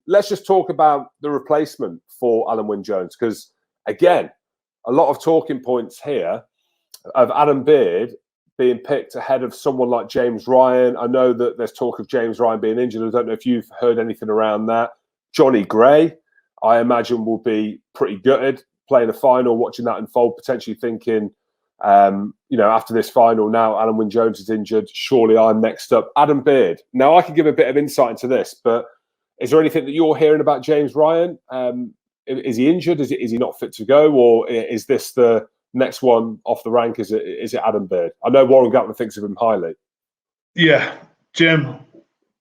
let's just talk about the replacement for Alun Wyn Jones, because, again, a lot of talking points here of Adam Beard being picked ahead of someone like James Ryan. I know that there's talk of James Ryan being injured. I don't know if you've heard anything around that. Johnny Gray, I imagine, will be pretty gutted playing a final, watching that unfold, potentially thinking, after this final, now Alun Wyn Jones is injured, surely I'm next up. Adam Beard. Now, I can give a bit of insight into this, but is there anything that you're hearing about James Ryan? Is he injured? Is he not fit to go? Or is this the next one off the rank? Is it Adam Beard? I know Warren Gatland thinks of him highly. Yeah, Jim,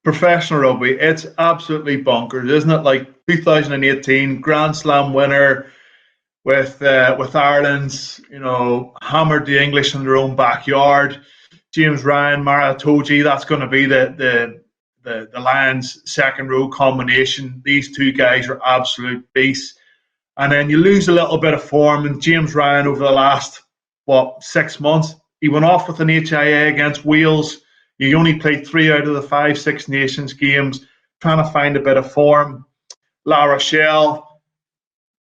professional rugby, it's absolutely bonkers, isn't it? Like 2018 Grand Slam winner with Ireland, hammered the English in their own backyard. James Ryan, Mara Toji, that's going to be the Lions' second row combination. These two guys are absolute beasts. And then you lose a little bit of form. And James Ryan, over the last, 6 months, he went off with an HIA against Wales. He only played 3 out of the 5 Six Nations games, trying to find a bit of form. La Rochelle,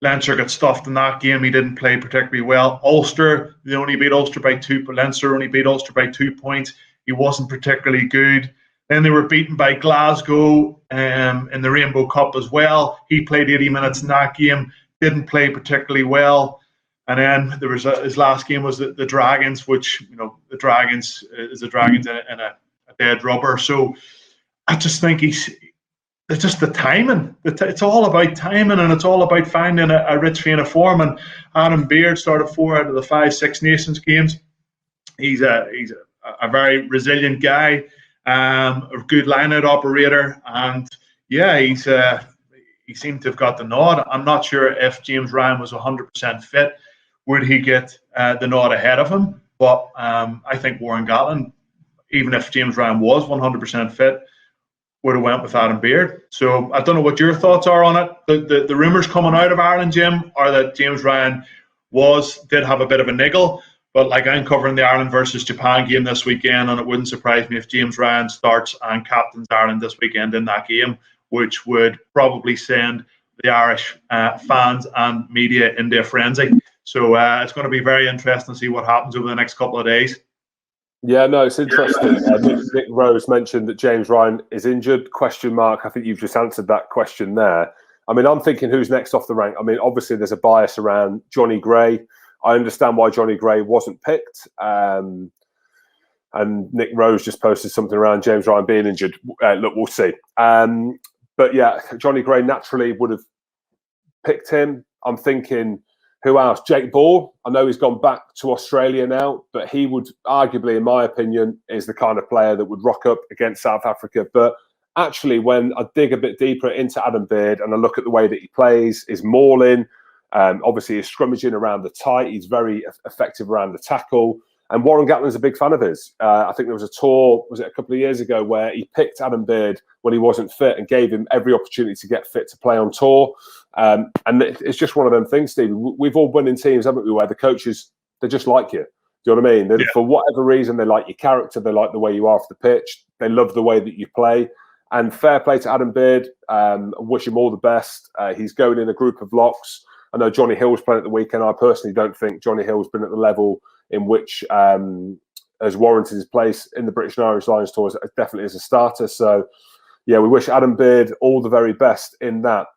Leinster got stuffed in that game. He didn't play particularly well. Ulster, they only beat Ulster by 2. Leinster only beat Ulster by 2 points. He wasn't particularly good. Then they were beaten by Glasgow in the Rainbow Cup as well. He played 80 minutes in that game, didn't play particularly well. And then there was his last game was the Dragons, which, the Dragons is the Dragons in a dead rubber. So I just think it's just the timing. It's all about timing, and it's all about finding a rich vein of form. And Adam Beard started 4 out of the 5 Six Nations games. He's a very resilient guy, a good line-out operator, and yeah, he seemed to have got the nod. I'm not sure if James Ryan was 100% fit, would he get the nod ahead of him? But I think Warren Gatland, even if James Ryan was 100% fit, would have went with Adam Beard. So I don't know what your thoughts are on it. The rumours coming out of Ireland, Jim, are that James Ryan did have a bit of a niggle. But like, I'm covering the Ireland versus Japan game this weekend, and it wouldn't surprise me if James Ryan starts and captains Ireland this weekend in that game, which would probably send the Irish fans and media into a frenzy. So it's going to be very interesting to see what happens over the next couple of days. Yeah, no, it's interesting. Nick Rose mentioned that James Ryan is injured, ? I think you've just answered that question there. I mean, I'm thinking who's next off the rank. I mean, obviously there's a bias around Johnny Gray. I understand why Johnny Gray wasn't picked. And Nick Rose just posted something around James Ryan being injured. Look, we'll see. But yeah, Johnny Gray naturally would have picked him. I'm thinking, who else? Jake Ball. I know he's gone back to Australia now, but he would arguably, in my opinion, is the kind of player that would rock up against South Africa. But actually, when I dig a bit deeper into Adam Beard and I look at the way that he plays, his mauling, obviously his scrummaging around the tight, he's very effective around the tackle. And Warren Gatland's a big fan of his. I think there was a tour, was it a couple of years ago, where he picked Adam Beard when he wasn't fit and gave him every opportunity to get fit to play on tour. And it's just one of them things, Steve. We've all been in teams, haven't we, where the coaches, they just like you. Do you know what I mean? For whatever reason, they like your character. They like the way you are off the pitch. They love the way that you play. And fair play to Adam Beard. Wish him all the best. He's going in a group of locks. I know Johnny Hill's playing at the weekend. I personally don't think Johnny Hill's been at the level in which has warranted his place in the British and Irish Lions tours, definitely as a starter. So, yeah, we wish Adam Beard all the very best in that.